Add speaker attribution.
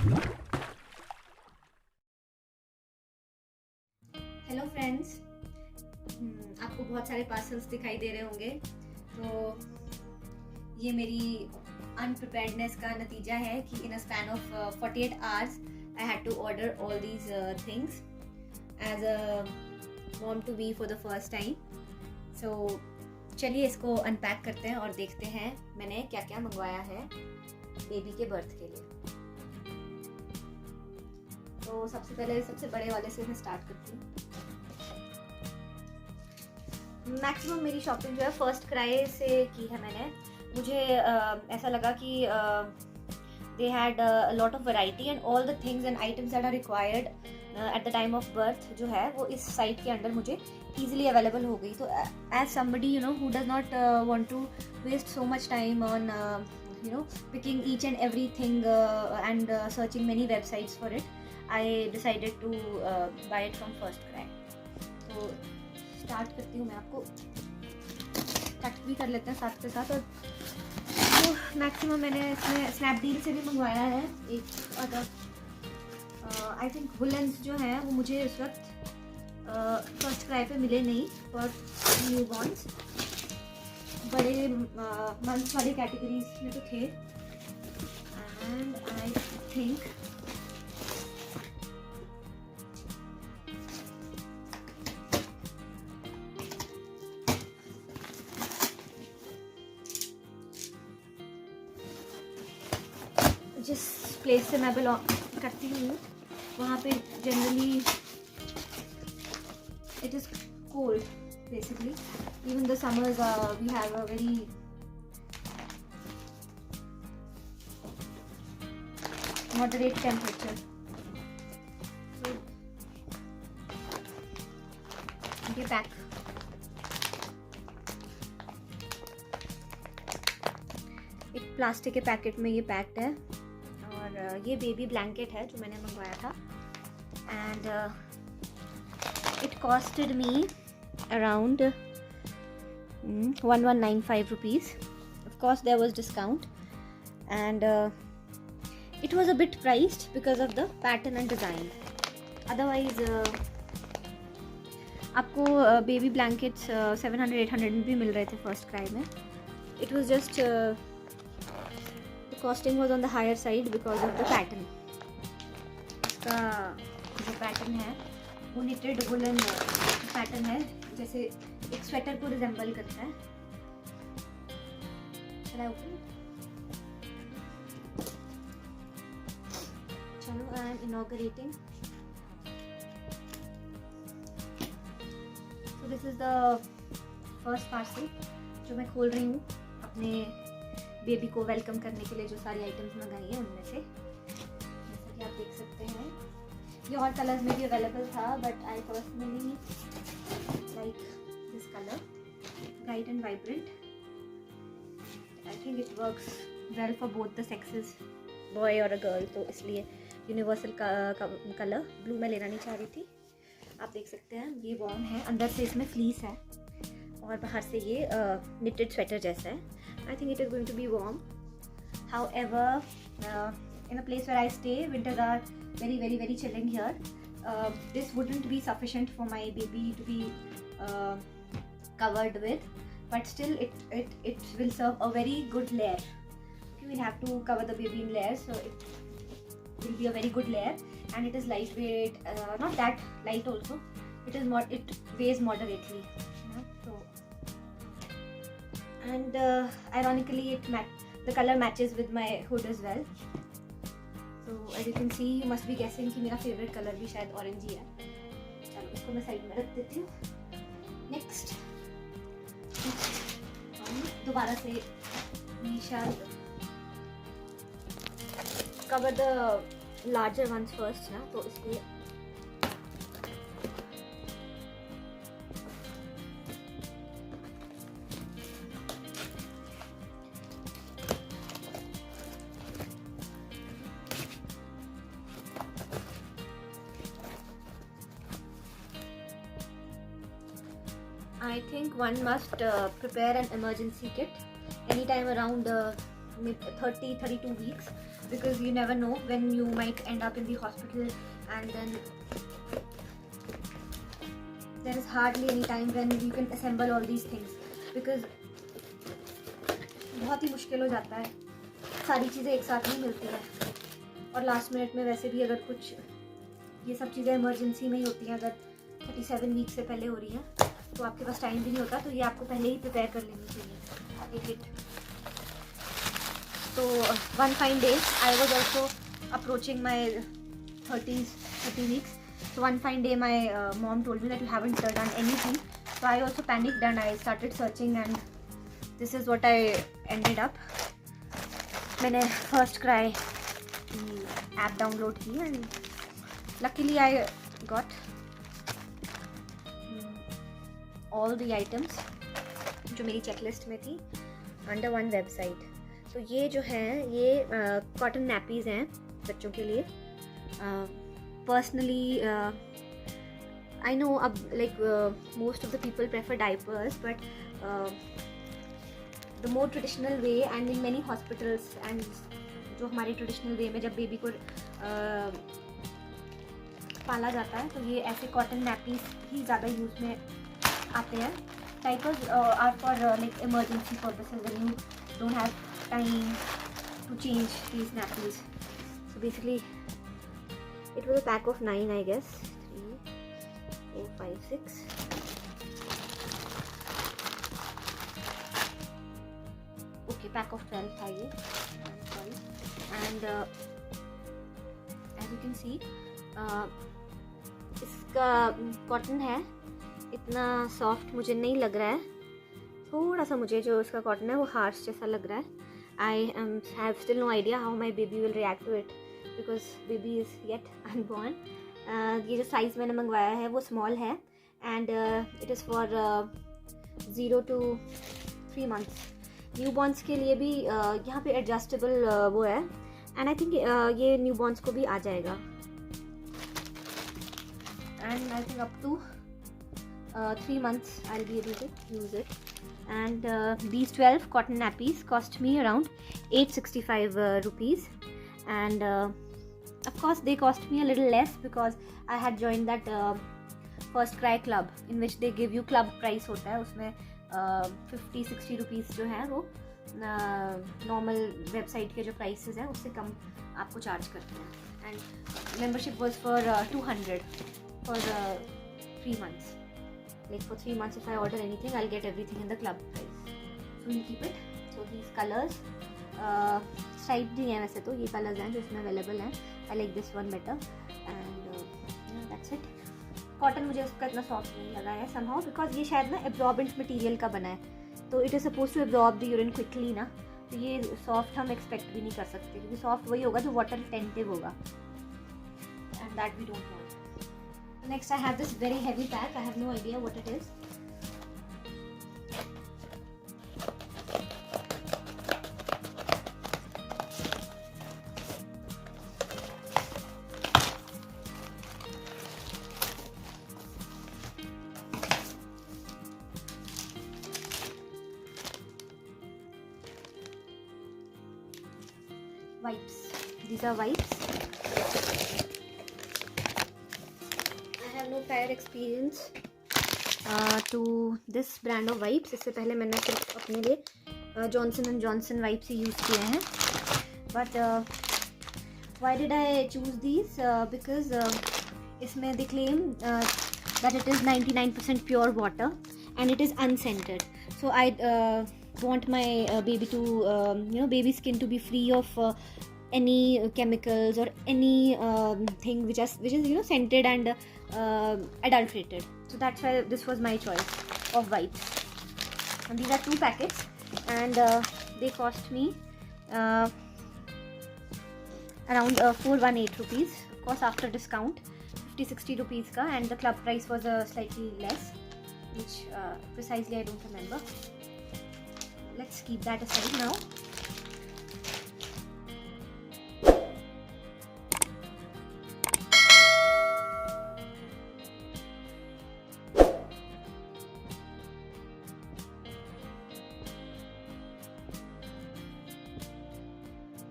Speaker 1: Hello friends, आपको बहुत सारे पार्सल्स दिखाई दे रहे होंगे, तो ये मेरी अनप्रिपेयर्डनेस का नतीजा है कि in a span of 48 hours I had to order all these things as a mom to be for the first time. So चलिए इसको अनपैक करते हैं और देखते हैं मैंने क्या क्या मंगवाया है बेबी के बर्थ के लिए। तो सबसे पहले सबसे बड़े वाले से मैं स्टार्ट करती हूँ। मैक्सिमम मेरी शॉपिंग जो है फर्स्ट क्राई से की है मैंने। मुझे ऐसा लगा कि they had lot of variety and all the things and items that are required at the time of birth जो है वो इस साइट के अंदर मुझे ईजिली अवेलेबल हो गई। तो as somebody you know who does not want to waste so much time on you know picking each and everything and searching many websites for it, I decided to buy it from Firstcry. तो start करती हूँ मैं, आपको cut भी कर लेते हैं साथ के साथ। और तो मैक्सिमम मैंने इसमें स्नैपडील से भी मंगवाया है एक अदर। आई थिंक वुलेंस जो हैं वो मुझे इस वक्त Firstcry पे मिले नहीं, पर न्यू बॉर्न्स बड़े मंथ वाली कैटेगरीज में तो थे। एंड आई थिंक जिस प्लेस से मैं बिलोंग करती हूँ वहाँ पे generally it is cold basically. Even the summers we have a very moderate temperature. So ये पैक एक प्लास्टिक के पैकेट में ये पैक्ड है। और ये बेबी ब्लैंकेट है जो मैंने मंगवाया था and it costed me around 1195 rupees. Of course there was discount and it was a bit priced because of the pattern and design. Otherwise आपको baby blankets 700-800 में भी मिल रहे थे Firstcry में. It was just the costing was on the higher side because of the pattern. इसका जो pattern है वो knitted woolen पैटर्न है, जैसे एक स्वेटर को रिजेंबल करता है। चलो I am inaugurating. So this is the first parcel जो मैं खोल रही हूँ अपने बेबी को वेलकम करने के लिए। जो सारी आइटम्स मंगाई हैं उनमें से जैसा कि आप देख सकते हैं ये और कलर्स में भी अवेलेबल था, but I personally like this color, bright and vibrant. I think it works well for both the sexes, boy or a girl. तो इसलिए यूनिवर्सल कलर ब्लू में लेना नहीं चाह रही थी। आप देख सकते हैं ये वार्म है, अंदर से इसमें फ्लीस है और बाहर से ये knitted स्वेटर जैसा है। I think it is going to be warm. However, in a place where I stay, winters are very chilling here. This wouldn't be sufficient for my baby to be covered with, but still it will serve a very good layer. Okay, we'll have to cover the baby in layers, so it will be a very good layer, and it is lightweight, not that light also. It weighs moderately, you know, so and ironically the color matches with my hood as well. So as you can see, you must be guessing कि मेरा favorite color भी शायद orange ही है। चलो इसको मैं side में रख देती हूँ। नेक्स्ट हम दोबारा से we shall cover the larger ones first ना, तो इसलिए I think one must prepare an emergency kit anytime around 32 weeks, because you never know when you might end up in the hospital, and then there is hardly any time when you can assemble all these things, because बहुत ही मुश्किल हो जाता है, सारी चीज़ें एक साथ नहीं मिलती हैं, और लास्ट मिनट में वैसे भी अगर कुछ ये सब चीज़ें इमरजेंसी में ही होती हैं, अगर 37 वीक से पहले हो रही हैं तो आपके पास टाइम भी नहीं होता, तो ये आपको पहले ही प्रिपेयर कर लेनी चाहिए एक हिट। तो one fine day I was also approaching my 30 weeks. So one fine day my mom told me that you haven't done anything, so I also panicked and I started searching, and this is what I ended up. मैंने Firstcry app download की and luckily I got all the items जो मेरी checklist में थी under one website. तो ये जो है ये cotton nappies हैं बच्चों के लिए. Personally, I know most of the people prefer diapers, but the more traditional way, and in many hospitals, and जो हमारे traditional way में जब baby को पाला जाता है तो ये ऐसे cotton nappies ही ज़्यादा use में आते हैं. Diapers are for emergency purposes when you don't have time to change these nappies. So basically, it was a pack of 9, I guess. 3, 4, 5, 6. Okay, pack of 12 था ये. And as you can see, इसका cotton है, इतना soft मुझे नहीं लग रहा है. थोड़ा सा मुझे जो इसका कॉटन है वो हार्श जैसा लग रहा है. I have still no idea how my baby will react to it, because baby is yet unborn. ये जो साइज़ मैंने मंगवाया है वो स्मॉल है, and it is for 0 to 3 months. Newborn's के लिए भी यहाँ पे एडजस्टेबल वो है, and I think ये न्यूबॉर्न्स को भी आ जाएगा, and I think up to 3 months I'll be able to use it. And these 12 cotton nappies cost me around 865 rupees, and of course they cost me a little less because I had joined that Firstcry club, in which they give you club price होता है, उसमें 50-60 rupees जो है वो normal website के जो prices हैं उससे कम आपको चार्ज करते हैं. And membership was for 200 for 3 months. Like for 3 months if I order anything I'll get everything in the club price, so we'll keep it. So these colors striped ही हैं वैसे तो, ये colors हैं जो इसमें available हैं. I like this one better, and that's it. Cotton मुझे उसका इतना soft नहीं लगा है somehow, because ये शायद ना absorbent material का बना है, तो it is supposed to absorb the urine quickly ना, तो ये soft हम expect भी नहीं कर सकते, क्योंकि soft वही होगा जो water retentive होगा, and that we don't want. Next I have this very heavy pack. I have no idea what it is. Wipes. These are wipes. No prior experience to this brand of wipes. इससे पहले मैंने सिर्फ अपने लिए Johnson & Johnson wipes ही use किए हैं. But why did I choose these? Because इसमें they claim that it is 99% pure water and it is unscented. So I want my baby to baby skin to be free of any chemicals or any thing which is scented and adulterated. So that's why this was my choice of wipes. And these are 2 packets, and they cost me around 418 rupees. Of course after discount 50-60 rupees ka, and the club price was slightly less, which precisely I don't remember. Let's keep that aside now.